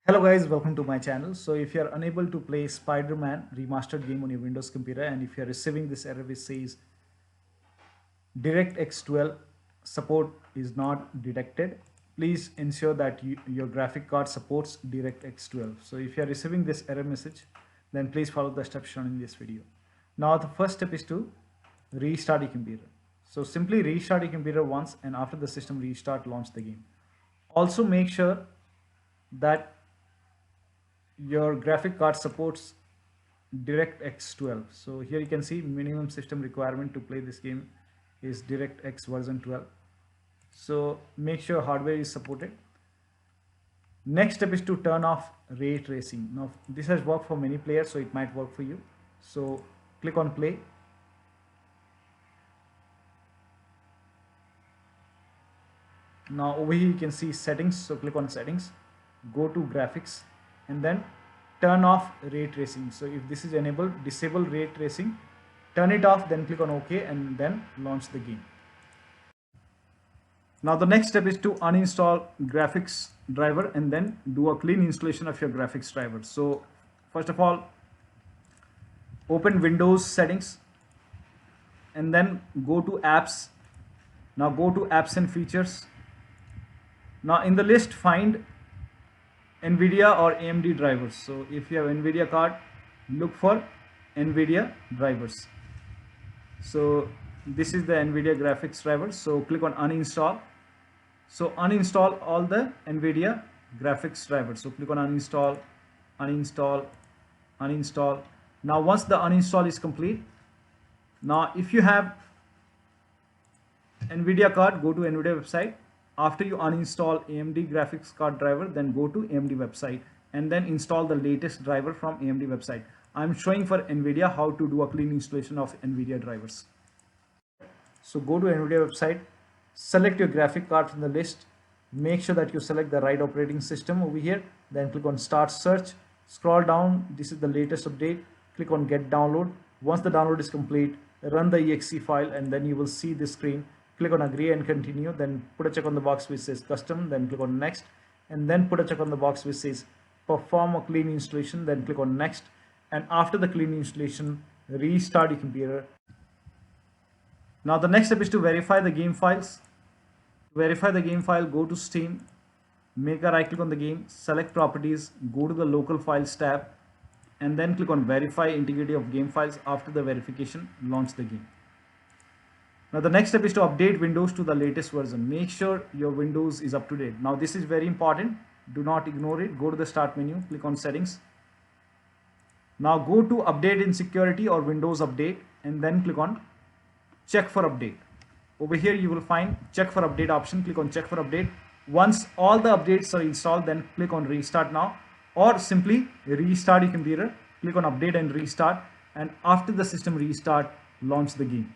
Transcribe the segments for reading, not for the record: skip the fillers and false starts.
Hello guys, welcome to my channel. So if you are unable to play Spider-Man remastered game on your Windows computer, and if you are receiving this error which says DirectX12 support is not detected, please ensure that your graphic card supports DirectX12. So if you are receiving this error message, then please follow the steps shown in this video. Now the first step is to restart your computer. So simply restart your computer once, and after the system restart, launch the game. Also make sure that your graphic card supports DirectX12. So here you can see minimum system requirement to play this game is DirectX version 12. So make sure hardware is supported. Next step is to turn off ray tracing. Now this has worked for many players, so it might work for you. So click on play. Now over here you can see settings, so click on settings, go to graphics, and then turn off ray tracing. So if this is enabled, disable ray tracing, turn it off, then click on OK, and then launch the game. Now the next step is to uninstall graphics driver and then do a clean installation of your graphics driver. So first of all, open Windows settings and then go to apps. Now go to apps and features. Now in the list find Nvidia or AMD drivers. So if you have Nvidia card, look for Nvidia drivers. So this is the Nvidia graphics driver. So click on uninstall. So uninstall all the Nvidia graphics drivers. So click on uninstall, uninstall, uninstall. Now once the uninstall is complete, now if you have Nvidia card, go to Nvidia website. After you uninstall AMD graphics card driver, then go to AMD website and then install the latest driver from AMD website. I'm showing for Nvidia how to do a clean installation of Nvidia drivers. So go to Nvidia website, select your graphic card from the list, make sure that you select the right operating system over here, then click on start search, scroll down, this is the latest update, click on get download. Once the download is complete, run the exe file and then you will see this screen. Click on agree and continue, then put a check on the box which says custom, then click on next, and then put a check on the box which says perform a clean installation, then click on next, and after the clean installation, restart your computer. Now the next step is to verify the game files. To verify the game file, go to Steam, make a right click on the game, select properties, go to the local files tab, and then click on verify integrity of game files. After the verification, launch the game. Now the next step is to update Windows to the latest version. Make sure your Windows is up to date. Now this is very important. Do not ignore it. Go to the start menu, click on settings. Now go to update in security or Windows update and then click on check for update. Over here you will find check for update option. Click on check for update. Once all the updates are installed, then click on restart now, or simply restart your computer. Click on update and restart, and after the system restart, launch the game.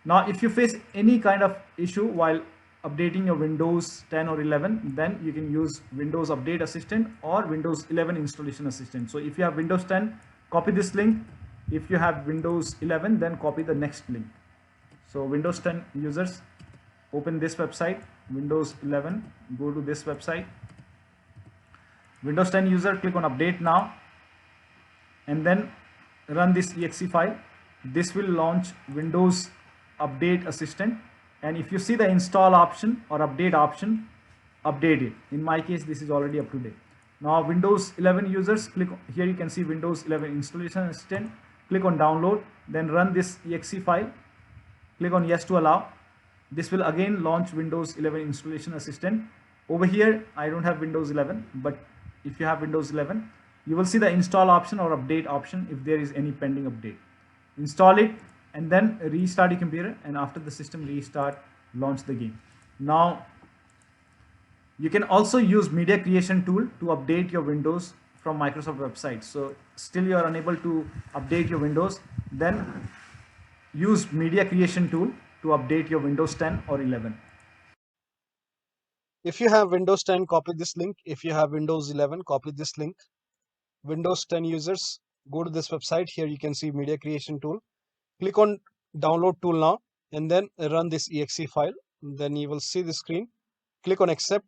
Now if you face any kind of issue while updating your Windows 10 or 11, then you can use Windows Update Assistant or Windows 11 Installation Assistant. So if you have Windows 10, copy this link. If you have Windows 11, then copy the next link. So Windows 10 users, open this website. Windows 11, go to this website. Windows 10 user, click on update now and then run this exe file. This will launch Windows Update Assistant, and if you see the install option or update option, update it. In my case, this is already up to date. Now Windows 11 users, click here, you can see Windows 11 Installation Assistant. Click on download, then run this exe file. Click on yes to allow. This will again launch Windows 11 Installation Assistant. Over here I don't have Windows 11, but if you have Windows 11, you will see the install option or update option if there is any pending update. Install it and then restart your computer, and after the system restart, launch the game. Now you can also use media creation tool to update your Windows from Microsoft website. So still you are unable to update your Windows, then use media creation tool to update your Windows 10 or 11. If you have Windows 10, copy this link. If you have Windows 11, copy this link. Windows 10 users, go to this website. Here you can see media creation tool. Click on download tool now and then run this exe file. Then you will see the screen. Click on accept.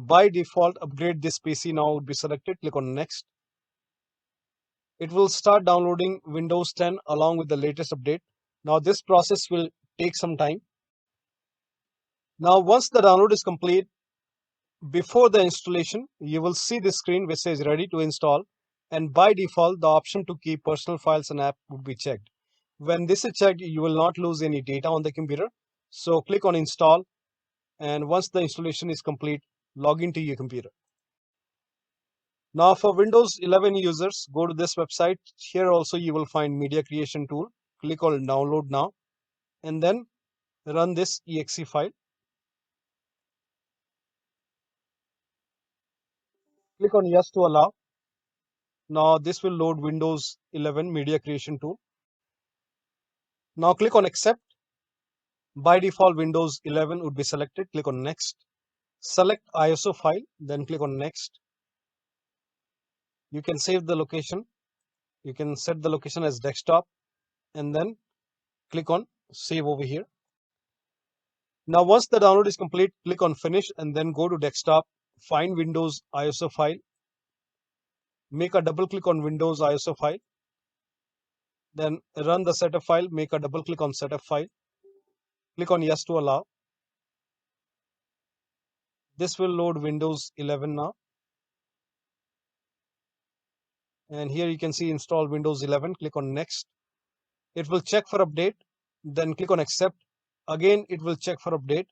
By default, upgrade this PC now would be selected. Click on next. It will start downloading Windows 10 along with the latest update. Now this process will take some time. Now once the download is complete, before the installation, you will see this screen which says ready to install, and by default the option to keep personal files and app would be checked. When this is checked, you will not lose any data on the computer. So click on install, and once the installation is complete, log into your computer. Now for Windows 11 users, go to this website. Here also you will find media creation tool. Click on download now, and then run this exe file. Click on yes to allow. Now this will load Windows 11 media creation tool. Now click on accept. By default, Windows 11 would be selected. Click on next. Select ISO file, then click on next. You can save the location. You can set the location as desktop, and then click on save over here. Now once the download is complete, click on finish and then go to desktop, find Windows ISO file, make a double click on Windows ISO file, then run the setup file, make a double click on setup file, click on yes to allow. This will load Windows 11 now. And here you can see install Windows 11, click on next. It will check for update, then click on accept. Again, it will check for update.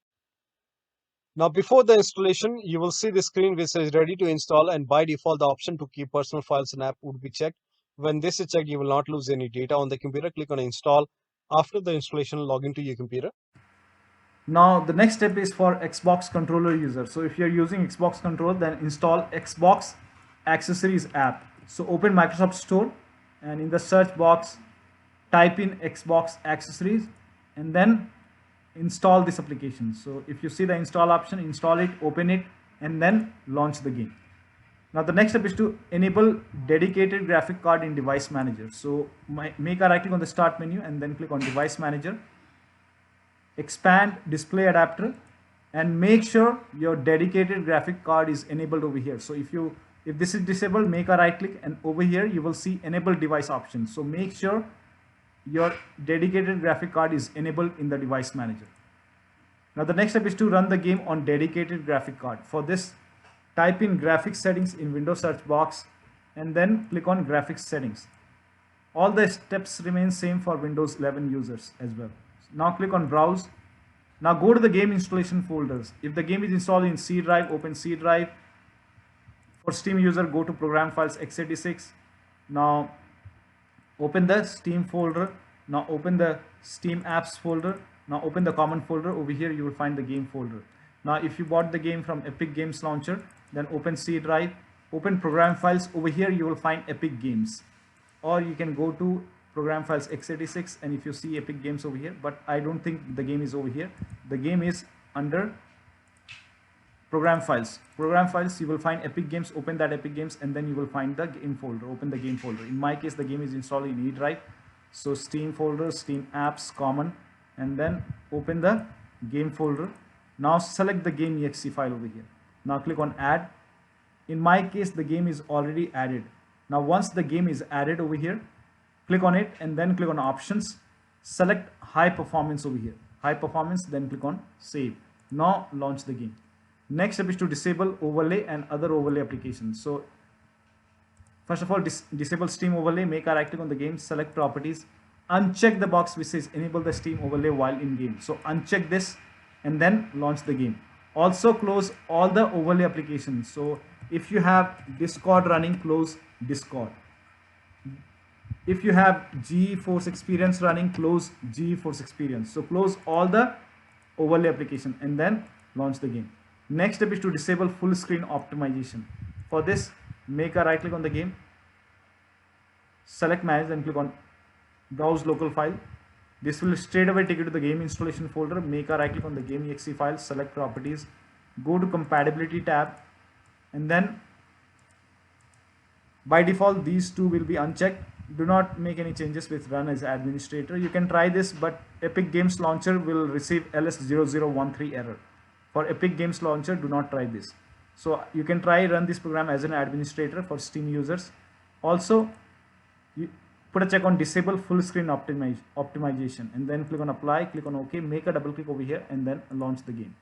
Now before the installation, you will see the screen which says ready to install, and by default the option to keep personal files and app would be checked. When this is checked, you will not lose any data on the computer. Click on install. After the installation, log into your computer. Now the next step is for Xbox controller user. So if you're using Xbox controller, then install Xbox accessories app. So open Microsoft Store, and in the search box type in Xbox accessories and then install this application. So if you see the install option, install it, open it, and then launch the game. Now the next step is to enable dedicated graphic card in device manager. So make a right click on the start menu and then click on device manager, expand display adapter, and make sure your dedicated graphic card is enabled over here. So if this is disabled, make a right click, and over here you will see enable device option. So make sure your dedicated graphic card is enabled in the device manager. Now the next step is to run the game on dedicated graphic card. For this, type in graphics settings in Windows search box and then click on graphics settings. All the steps remain same for Windows 11 users as well. Now click on browse. Now go to the game installation folders. If the game is installed in C drive, open C drive. For Steam user, go to program files x86. Now open the Steam folder. Now open the Steam apps folder. Now open the common folder. Over here you will find the game folder. Now if you bought the game from Epic Games Launcher, then open C drive, open program files. Over here you will find Epic Games, or you can go to program files x86, and if you see Epic Games over here, but I don't think the game is over here. The game is under program files. Program files, you will find Epic Games. Open that Epic Games and then you will find the game folder. Open the game folder. In my case, the game is installed in E drive. So Steam folder, Steam apps, common, and then open the game folder. Now select the game exe file over here. Now click on add. In my case, the game is already added. Now once the game is added over here, click on it and then click on options. Select high performance over here. High performance, then click on save. Now launch the game. Next step is to disable overlay and other overlay applications. So first of all, disable Steam overlay. Make a right click on the game, select properties, uncheck the box which says enable the Steam overlay while in game. So uncheck this and then launch the game. Also close all the overlay applications. So if you have Discord running, close Discord. If you have GeForce Experience running, close GeForce Experience. So close all the overlay application and then launch the game. Next step is to disable full screen optimization. For this, make a right click on the game, select manage and click on browse local file. This will straight away take you to the game installation folder. Make a right click on the game exe file, select properties, go to compatibility tab, and then by default these two will be unchecked. Do not make any changes with run as administrator. You can try this, but Epic Games Launcher will receive LS0013 error. For Epic Games Launcher, do not try this. So you can try run this program as an administrator for Steam users. Also, you put a check on disable full screen optimization, and then click on apply, click on OK, make a double click over here, and then launch the game.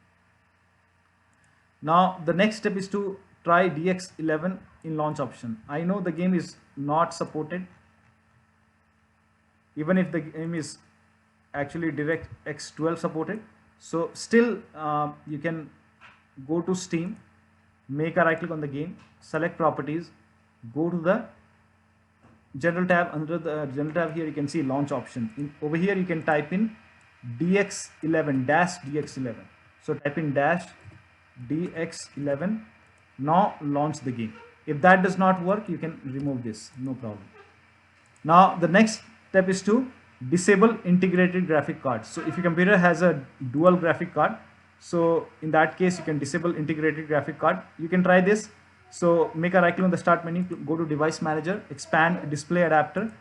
Now the next step is to try DX11 in launch option. I know the game is not supported, even if the game is actually DirectX12 supported. So still you can go to Steam, make a right click on the game, select properties, go to the general tab. Under the general tab here you can see launch option. Over here you can type in DX11 dash DX11. So type in dash DX11. Now launch the game. If that does not work, you can remove this, no problem. Now the next step is to disable integrated graphic card. So if your computer has a dual graphic card, so in that case you can disable integrated graphic card. You can try this. So make a right click on the start menu, go to device manager, expand display adapter,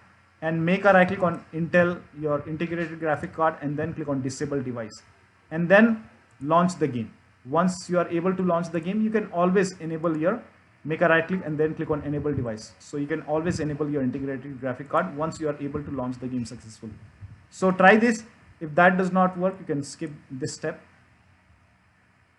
and make a right click on Intel your integrated graphic card, and then click on disable device, and then launch the game. Once you are able to launch the game, you can always enable your, make a right click and then click on enable device. So you can always enable your integrated graphic card once you are able to launch the game successfully. So try this. If that does not work, you can skip this step.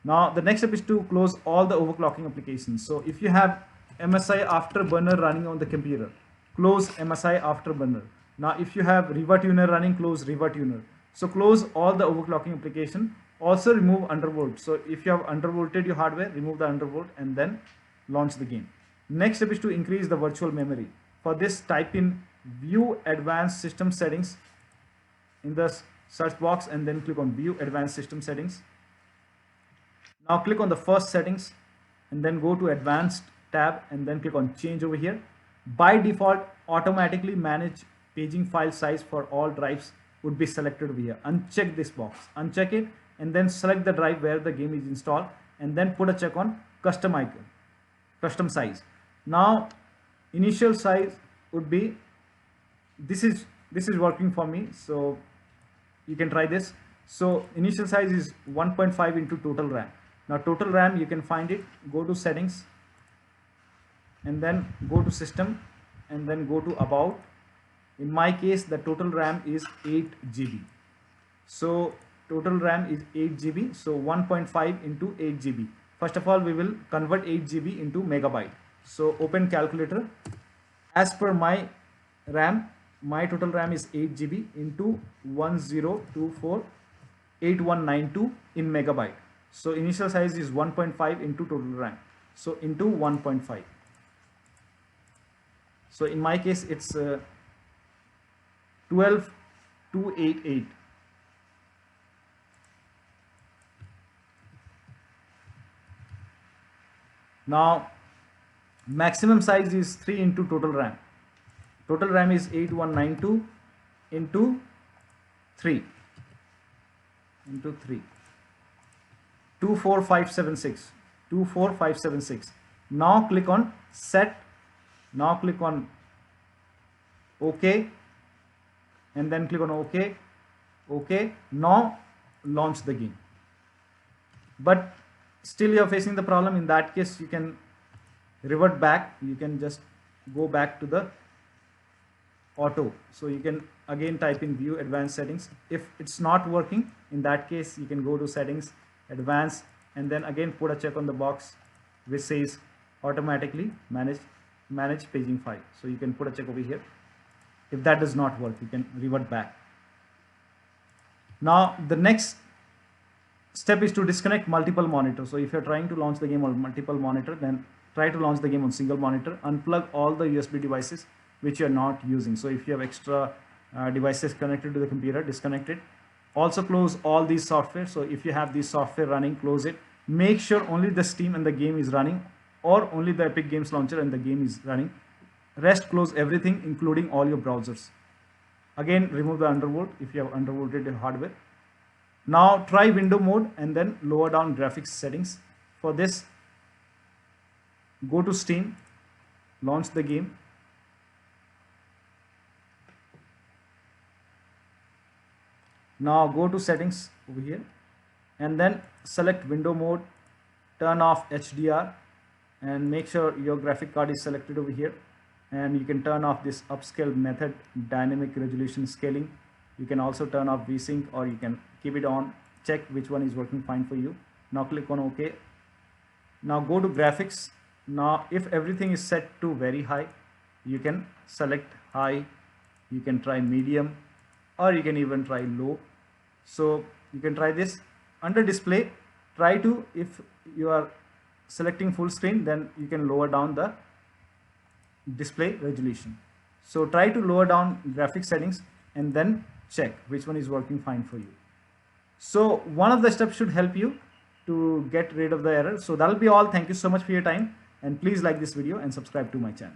Now the next step is to close all the overclocking applications. So if you have MSI Afterburner running on the computer, close MSI Afterburner. Now if you have RivaTuner running, close RivaTuner. So close all the overclocking application. Also remove undervolt. So if you have undervolted your hardware, remove the undervolt and then launch the game. Next step is to increase the virtual memory. For this, type in view advanced system settings in the search box and then click on view advanced system settings. Now click on the first settings and then go to advanced tab and then click on change over here. By default, automatically manage paging file size for all drives would be selected over here. Uncheck this box, uncheck it, and then select the drive where the game is installed, and then put a check on custom icon, custom size. Now initial size would be, this is working for me, so you can try this. So initial size is 1.5 into total RAM. Now total RAM, you can find it, go to settings and then go to system and then go to about. In my case, the total RAM is 8 GB. So total RAM is 8 GB. So 1.5 into 8 GB. First of all, we will convert 8 GB into megabyte. So open calculator. As per my RAM, my total RAM is 8 GB into 10248192 in megabyte. So initial size is 1.5 into total RAM. So into 1.5. So in my case, it's 12288. Now maximum size is 3 into total RAM. Total RAM is 8192 into 3 into 3. 24576. 24576. Now click on set. Now click on OK and then click on OK. OK. Now launch the game. But still you are facing the problem. In that case, you can revert back. You can just go back to the auto. So you can again type in view advanced settings. If it's not working, in that case you can go to settings, advanced, and then again put a check on the box which says automatically manage paging file. So you can put a check over here. If that does not work, you can revert back. Now the next step is to disconnect multiple monitors. So if you're trying to launch the game on multiple monitor, then try to launch the game on single monitor. Unplug all the USB devices which you're not using. So if you have extra devices connected to the computer, disconnect it. Also close all these software. So if you have this software running, close it. Make sure only the Steam and the game is running, or only the Epic Games Launcher and the game is running. Rest, close everything, including all your browsers. Again, remove the undervolt if you have undervolted hardware. Now try window mode and then lower down graphics settings. For this, go to Steam, launch the game. Now go to settings over here and then select window mode, turn off HDR, and make sure your graphic card is selected over here, and you can turn off this upscale method, dynamic resolution scaling. You can also turn off vsync, or you can keep it on, check which one is working fine for you. Now click on OK. Now go to graphics. Now if everything is set to very high, you can select high, you can try medium, or you can even try low. So you can try this. Under display, try to, if you are selecting full screen, then you can lower down the display resolution. So try to lower down graphic settings and then check which one is working fine for you. So one of the steps should help you to get rid of the error. So that'll be all. Thank you so much for your time, and please like this video and subscribe to my channel.